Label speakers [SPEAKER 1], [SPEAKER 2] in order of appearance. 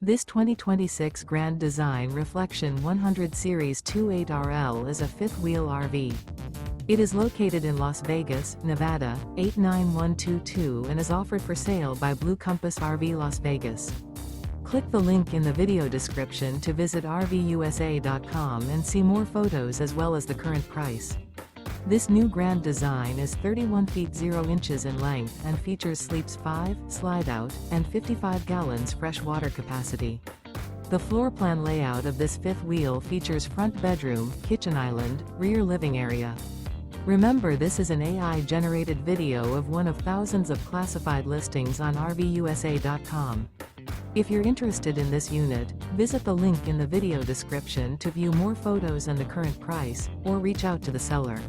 [SPEAKER 1] This 2026 Grand Design Reflection 100 Series 28RL is a fifth-wheel RV. It is located in Las Vegas, Nevada, 89122 and is offered for sale by Blue Compass RV Las Vegas. Click the link in the video description to visit RVUSA.com and see more photos as well as the current price. This new Grand Design is 31 feet 0 inches in length and features sleeps 5, slide-out, and 55 gallons fresh water capacity. The floor plan layout of this fifth wheel features front bedroom, kitchen island, rear living area. Remember, this is an AI-generated video of one of thousands of classified listings on RVUSA.com. If you're interested in this unit, visit the link in the video description to view more photos and the current price, or reach out to the seller.